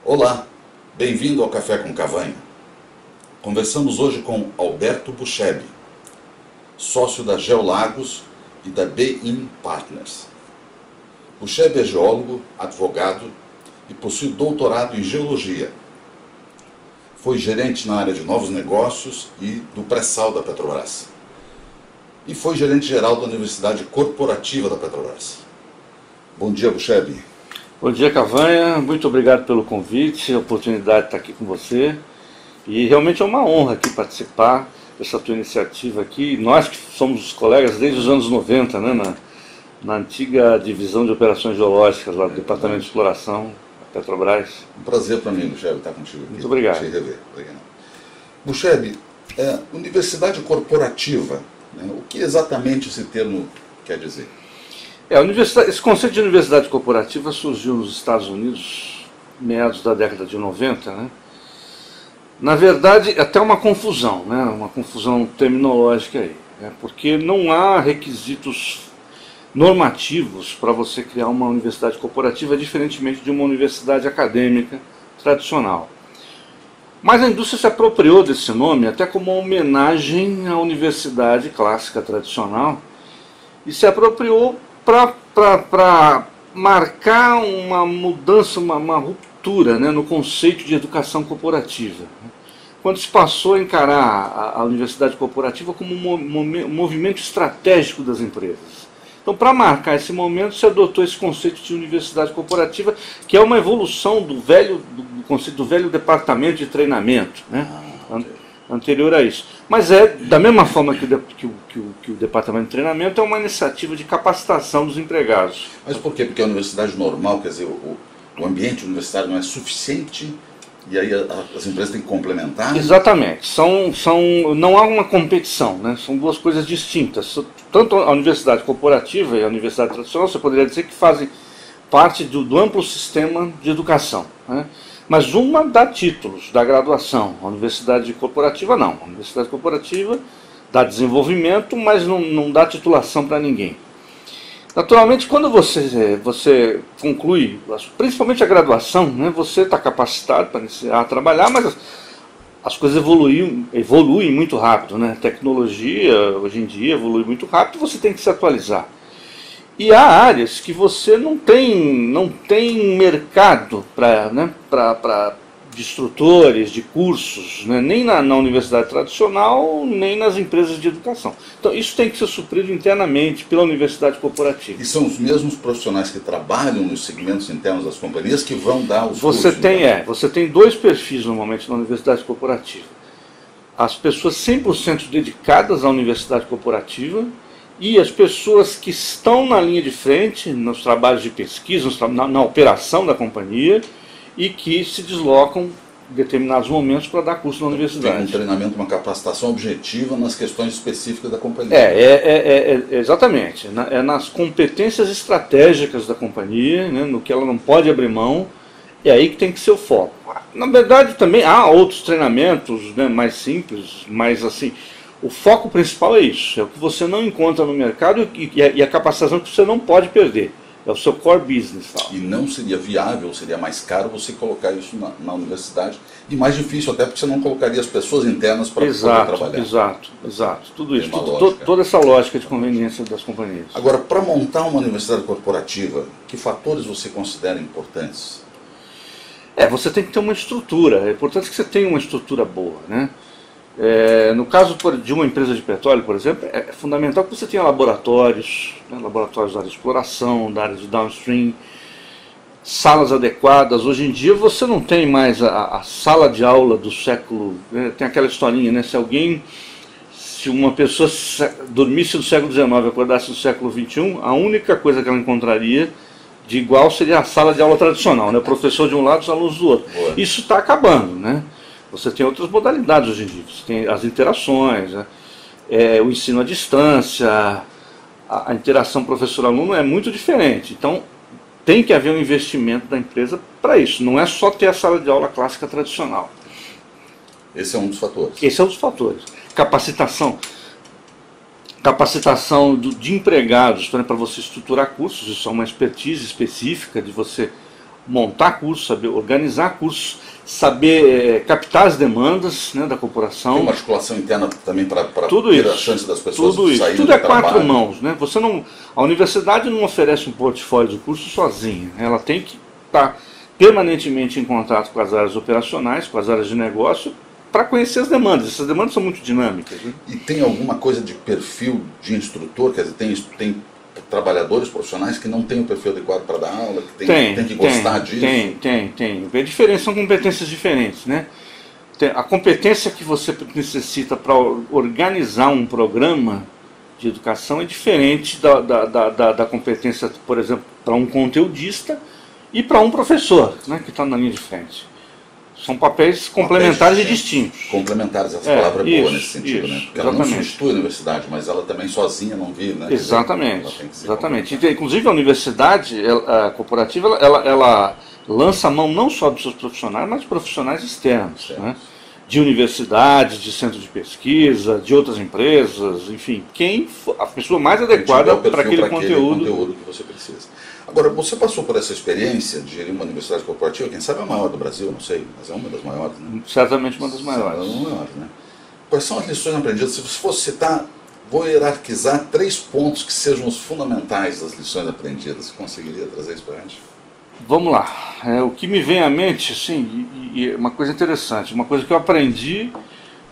Olá, bem-vindo ao Café com Cavanha. Conversamos hoje com Alberto Bucheb, sócio da Geolagos e da BIM Partners. Bucheb é geólogo, advogado e possui doutorado em geologia. Foi gerente na área de novos negócios e do pré-sal da Petrobras. E foi gerente geral da Universidade Corporativa da Petrobras. Bom dia, Bucheb. Bom dia, Cavanha. Muito obrigado pelo convite, a oportunidade de estar aqui com você. E realmente é uma honra aqui participar dessa tua iniciativa aqui. Nós que somos colegas desde os anos 90, né, na antiga divisão de operações geológicas lá do Departamento de Exploração da Petrobras. Um prazer para mim, Bucheb, estar contigo aqui. Muito obrigado. Te rever. Obrigado. Bucheb, universidade corporativa, né? O que exatamente esse termo quer dizer? Esse conceito de universidade corporativa surgiu nos Estados Unidos, meados da década de 90, né? Na verdade, até uma confusão, né? Uma confusão terminológica aí, né? Porque não há requisitos normativos para você criar uma universidade corporativa, diferentemente de uma universidade acadêmica tradicional. Mas a indústria se apropriou desse nome até como uma homenagem à universidade clássica tradicional e se apropriou para marcar uma mudança, uma ruptura, né, no conceito de educação corporativa. Quando se passou a encarar a universidade corporativa como um movimento estratégico das empresas. Então, para marcar esse momento, se adotou esse conceito de universidade corporativa, que é uma evolução do conceito do velho departamento de treinamento, né, anterior a isso. Mas é da mesma forma que o departamento de treinamento é uma iniciativa de capacitação dos empregados. Mas por quê? Porque a universidade normal, quer dizer, o ambiente universitário não é suficiente e aí as empresas têm que complementar? Exatamente. Não há uma competição, né? São duas coisas distintas. Tanto a universidade corporativa e a universidade tradicional, você poderia dizer que fazem parte do amplo sistema de educação, né? Mas uma dá títulos, dá graduação. A universidade corporativa não. A universidade corporativa dá desenvolvimento, mas não dá titulação para ninguém. Naturalmente, quando você conclui, principalmente a graduação, né, você está capacitado para iniciar a trabalhar, mas as coisas evoluem muito rápido, né? A tecnologia, hoje em dia, evolui muito rápido, você tem que se atualizar. E há áreas que você não tem mercado de instrutores, de cursos, né? Nem na universidade tradicional, nem nas empresas de educação. Então isso tem que ser suprido internamente pela universidade corporativa. E são os mesmos profissionais que trabalham nos segmentos internos das companhias que vão dar os Você cursos? Você tem dois perfis normalmente na universidade corporativa. As pessoas 100% dedicadas à universidade corporativa e as pessoas que estão na linha de frente, nos trabalhos de pesquisa, na operação da companhia, e que se deslocam em determinados momentos para dar curso na universidade. Tem um treinamento, uma capacitação objetiva nas questões específicas da companhia. Exatamente. É nas competências estratégicas da companhia, né, no que ela não pode abrir mão, é aí que tem que ser o foco. Na verdade, também há outros treinamentos, né, mais simples, mas assim, o foco principal é isso, é o que você não encontra no mercado e a capacitação que você não pode perder. É o seu core business. Tal. E não seria viável, seria mais caro você colocar isso na universidade. E mais difícil até porque você não colocaria as pessoas internas para poder trabalhar. Exato. Tudo isso. Lógica. Toda essa lógica de conveniência das companhias. Agora, para montar uma universidade corporativa, que fatores você considera importantes? Você tem que ter uma estrutura. É importante que você tenha uma estrutura boa, né? No caso de uma empresa de petróleo, por exemplo, é fundamental que você tenha laboratórios, né, laboratórios da área de exploração, da área de downstream, salas adequadas. Hoje em dia você não tem mais a sala de aula do século, né, tem aquela historinha, né, se uma pessoa dormisse no século XIX e acordasse no século XXI, a única coisa que ela encontraria de igual seria a sala de aula tradicional, né, o professor de um lado e os alunos do outro. Boa. Isso está acabando, né? Você tem outras modalidades hoje em dia, você tem as interações, né? O ensino à distância, a interação professor-aluno é muito diferente. Então, tem que haver um investimento da empresa para isso, não é só ter a sala de aula clássica tradicional. Esse é um dos fatores. Esse é um dos fatores. Capacitação de empregados, para você estruturar cursos, isso é uma expertise específica de você montar cursos, saber organizar cursos, saber captar as demandas, né, da corporação. Tem uma articulação interna também para ter a chance das pessoas tudo saírem tudo do é trabalho. quatro mãos, né? A universidade não oferece um portfólio de curso sozinha. Ela tem que estar permanentemente em contato com as áreas operacionais, com as áreas de negócio, para conhecer as demandas. Essas demandas são muito dinâmicas, né? E tem alguma coisa de perfil de instrutor? Quer dizer, tem trabalhadores profissionais que não têm o perfil adequado para dar aula, que tem que gostar disso? Tem. A diferença são competências diferentes, né? A competência que você necessita para organizar um programa de educação é diferente da competência, por exemplo, para um conteudista e para um professor, né, que está na linha de frente. São papéis complementares e distintos. Complementares, essa palavra é boa nesse sentido, né? Porque exatamente. ela não substitui a universidade, mas ela também sozinha não vive, né? Exatamente. Inclusive a universidade a corporativa, ela lança a mão não só dos seus profissionais, mas de profissionais externos, né? De universidades, de centros de pesquisa, de outras empresas, enfim, a pessoa mais adequada para aquele conteúdo que você precisa. Agora, você passou por essa experiência de gerir uma universidade corporativa, quem sabe a maior do Brasil, não sei, mas é uma das maiores, né? Certamente uma das maiores. Né? Quais são as lições aprendidas? Se você fosse citar, vou hierarquizar 3 pontos que sejam os fundamentais das lições aprendidas. Você conseguiria trazer isso para a gente? Vamos lá. O que me vem à mente, assim, e uma coisa interessante, uma coisa que eu aprendi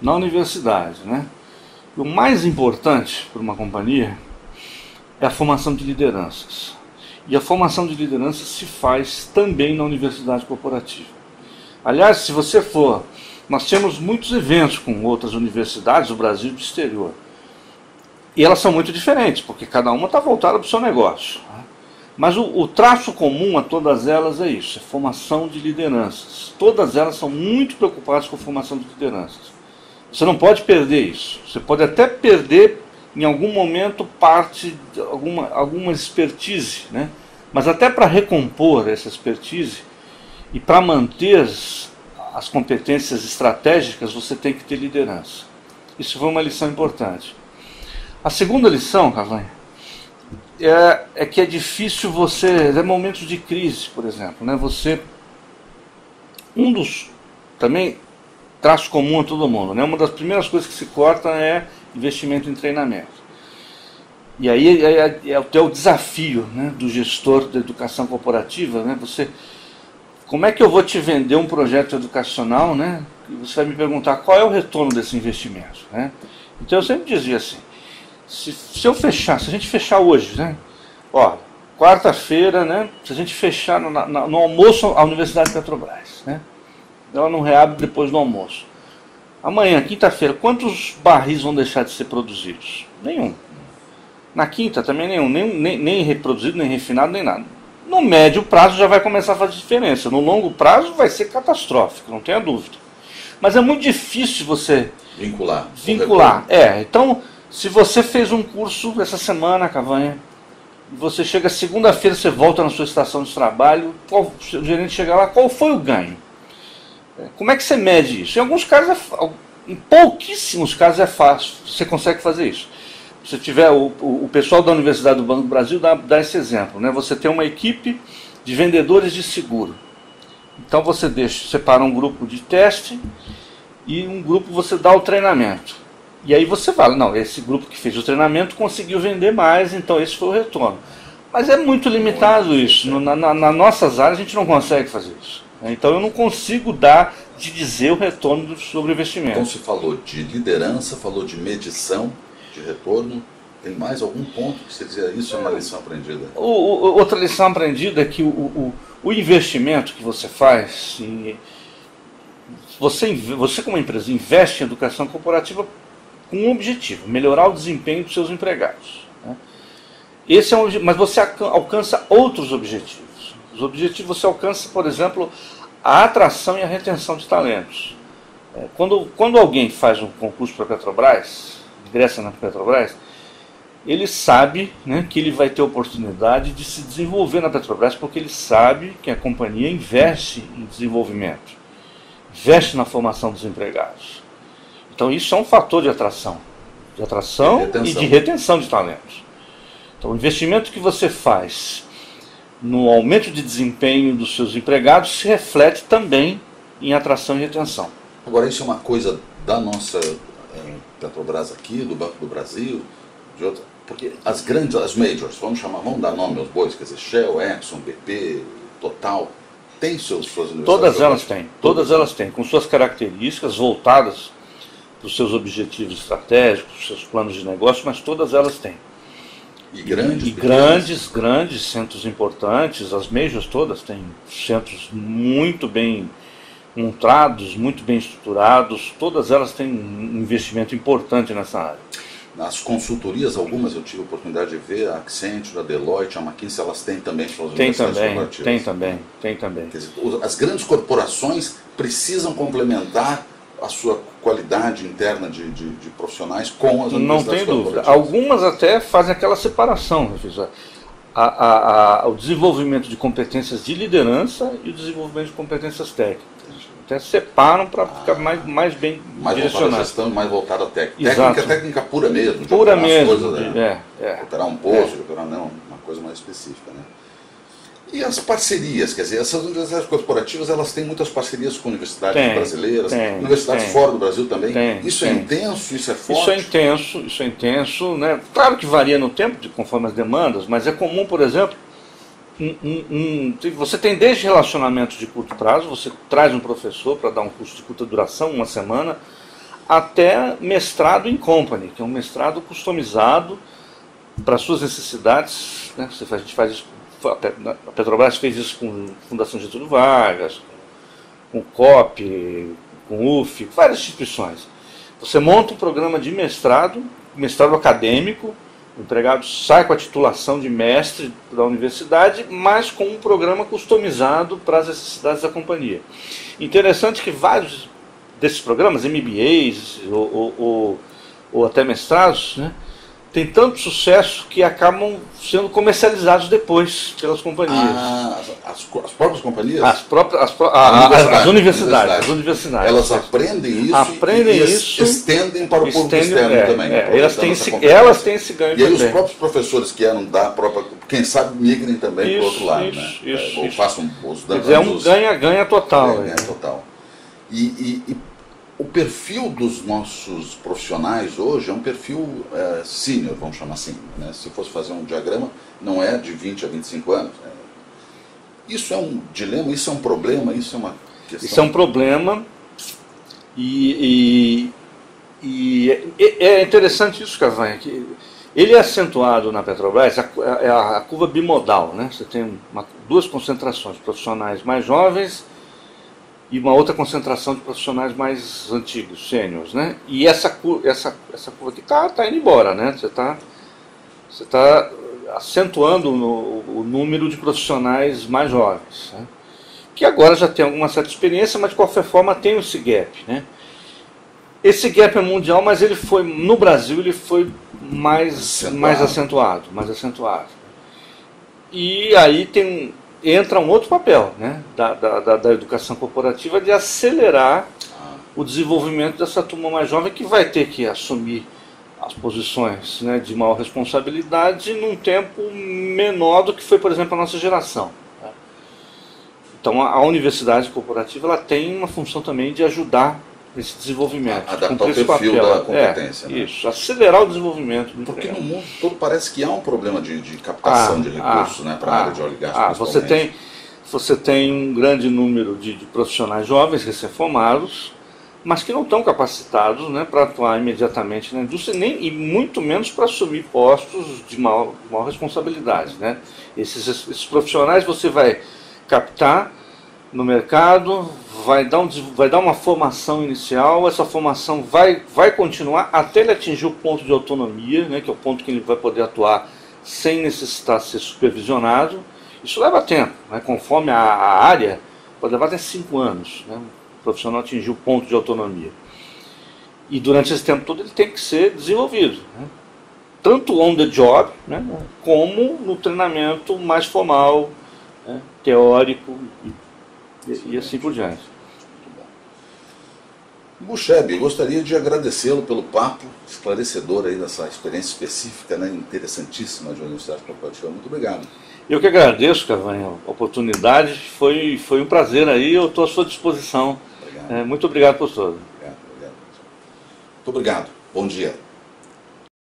na universidade, né? O mais importante para uma companhia é a formação de lideranças. E a formação de lideranças se faz também na universidade corporativa. Aliás, se você for, nós temos muitos eventos com outras universidades do Brasil e do exterior. E elas são muito diferentes, porque cada uma está voltada para o seu negócio. Mas o traço comum a todas elas é isso, é formação de lideranças. Todas elas são muito preocupadas com a formação de lideranças. Você não pode perder isso. Você pode até perder, em algum momento, parte de alguma expertise, né? Mas até para recompor essa expertise e para manter as competências estratégicas, você tem que ter liderança. Isso foi uma lição importante. A segunda lição, Cavanha, é que é difícil é momentos de crise, por exemplo, né? Também traço comum a todo mundo, né? Uma das primeiras coisas que se corta é investimento em treinamento. E aí é o desafio, né, do gestor da educação corporativa, né? Como é que eu vou te vender um projeto educacional, né? E você vai me perguntar qual é o retorno desse investimento, né? Então eu sempre dizia assim, se a gente fechar hoje, né? Ó, quarta-feira, né? Se a gente fechar no almoço a Universidade Petrobras, né? Ela não reabre depois do almoço. Amanhã, quinta-feira, quantos barris vão deixar de ser produzidos? Nenhum. Na quinta também nenhum, nem reproduzido, nem refinado, nem nada. No médio prazo já vai começar a fazer diferença. No longo prazo vai ser catastrófico, não tenha dúvida. Mas é muito difícil você vincular. Então, se você fez um curso essa semana, Cavanha, você chega segunda-feira, você volta na sua estação de trabalho, o gerente chega lá, qual foi o ganho? Como é que você mede isso? Em pouquíssimos casos é fácil, você consegue fazer isso. Se tiver o pessoal da Universidade do Banco do Brasil dá esse exemplo, né? Você tem uma equipe de vendedores de seguro. Então você separa um grupo de teste e um grupo você dá o treinamento. E aí você fala, não, esse grupo que fez o treinamento conseguiu vender mais, então esse foi o retorno. Mas é muito limitado isso. Nas nossas áreas a gente não consegue fazer isso. Então eu não consigo dizer o retorno sobre o investimento. Então se falou de liderança, falou de medição de retorno. Tem mais algum ponto que você dizia isso é uma lição aprendida? Outra lição aprendida é que o investimento que você faz, você como empresa investe em educação corporativa com um objetivo, melhorar o desempenho dos seus empregados, né? Esse é mas você alcança outros objetivos. Os objetivos você alcança, por exemplo, a atração e a retenção de talentos. Quando alguém faz um concurso para a Petrobras, ingressa na Petrobras, ele sabe, né, que ele vai ter oportunidade de se desenvolver na Petrobras, porque ele sabe que a companhia investe em desenvolvimento, investe na formação dos empregados. Então isso é um fator de atração e de retenção de talentos. Então o investimento que você faz no aumento de desempenho dos seus empregados, se reflete também em atração e retenção. Agora, isso é uma coisa da nossa Petrobras aqui, do Banco do Brasil, de outra, porque as grandes, as majors, vamos dar nome aos bois, quer dizer, Shell, Exxon, BP, Total, tem suas universidades? Todas elas têm, com suas características voltadas para os seus objetivos estratégicos, os seus planos de negócio, mas todas elas têm. E grandes? Grandes centros importantes, as majors todas têm centros muito bem montados, muito bem estruturados, todas elas têm um investimento importante nessa área. Nas consultorias, algumas eu tive a oportunidade de ver, a Accenture, a Deloitte, a McKinsey, elas têm também suas universidades corporativas. Tem também. Quer dizer, as grandes corporações precisam complementar a sua qualidade interna de profissionais com as universidades corporativas. Não tem dúvida. corporativas. Algumas até fazem aquela separação, o desenvolvimento de competências de liderança e o desenvolvimento de competências técnicas. Até separam para ficar mais bem direcionado. Mais gestão, mais voltada à técnica. Exato. Técnica pura mesmo. Pura mesmo. Operar um poço, operar não, uma coisa mais específica, né? E as parcerias, quer dizer, essas universidades corporativas, elas têm muitas parcerias com universidades brasileiras, universidades fora do Brasil também. Isso é intenso, isso é forte? Isso é intenso, né? Claro que varia no tempo, conforme as demandas, mas é comum, por exemplo, você tem desde relacionamentos de curto prazo, você traz um professor para dar um curso de curta duração, uma semana, até mestrado em company, que é um mestrado customizado para suas necessidades, né? A gente faz isso, a Petrobras fez isso com a Fundação Getúlio Vargas, com o COP, com o UF, várias instituições. Você monta um programa de mestrado acadêmico, o empregado sai com a titulação de mestre da universidade, mas com um programa customizado para as necessidades da companhia. Interessante que vários desses programas, MBAs ou até mestrados, né, têm tanto sucesso que acabam sendo comercializados depois pelas companhias. As próprias companhias? As universidades. Elas aprendem isso e estendem para o público externo também. Elas têm esse ganho também. E aí os próprios professores que eram da própria, quem sabe, migrem também para o outro lado. Ou façam os danos. É um ganha-ganha total. Ganha total. E o perfil dos nossos profissionais hoje é um perfil sênior, vamos chamar assim, né? Se fosse fazer um diagrama, não é de 20 a 25 anos. Isso é um dilema, isso é um problema, isso é uma questão... Isso é um problema e é interessante isso, Cavanha, que ele é acentuado na Petrobras, a curva bimodal, né? Você tem duas concentrações, profissionais mais jovens e uma outra concentração de profissionais mais antigos, sêniors, né? E essa curva aqui está indo embora, né? Você tá acentuando o número de profissionais mais jovens, né? Que agora já tem alguma certa experiência, mas de qualquer forma tem esse gap, né? Esse gap é mundial, mas ele foi, no Brasil, ele foi mais acentuado. E aí entra um outro papel, né, da educação corporativa, de acelerar o desenvolvimento dessa turma mais jovem, que vai ter que assumir as posições, né, de maior responsabilidade num tempo menor do que foi, por exemplo, a nossa geração. Né? Então a universidade corporativa ela tem uma função também de ajudar esse desenvolvimento. Adaptar o perfil da competência. Né? Isso, acelerar o desenvolvimento. Porque no mundo todo parece que há um problema de captação de recursos, né, para a área de óleo e gás. Você tem um grande número de profissionais jovens, recém-formados, mas que não estão capacitados, né, para atuar imediatamente na indústria, e muito menos para assumir postos de maior responsabilidade. Né? Esses profissionais você vai captar no mercado, vai dar uma formação inicial, essa formação vai continuar até ele atingir o ponto de autonomia, né, que é o ponto que ele vai poder atuar sem necessitar ser supervisionado. Isso leva tempo, né, conforme a área, pode levar até 5 anos, né, o profissional atingir o ponto de autonomia. E durante esse tempo todo ele tem que ser desenvolvido, né, tanto on the job, né, como no treinamento mais formal, né, teórico, e assim por diante. Bucheb, gostaria de agradecê-lo pelo papo esclarecedor aí dessa experiência específica, né, interessantíssima de Universidade Corporativa. Muito obrigado. Eu que agradeço, Cavanha, a oportunidade. Foi um prazer aí, eu estou à sua disposição. Obrigado. Muito obrigado, professor. Obrigado. Muito obrigado. Bom dia.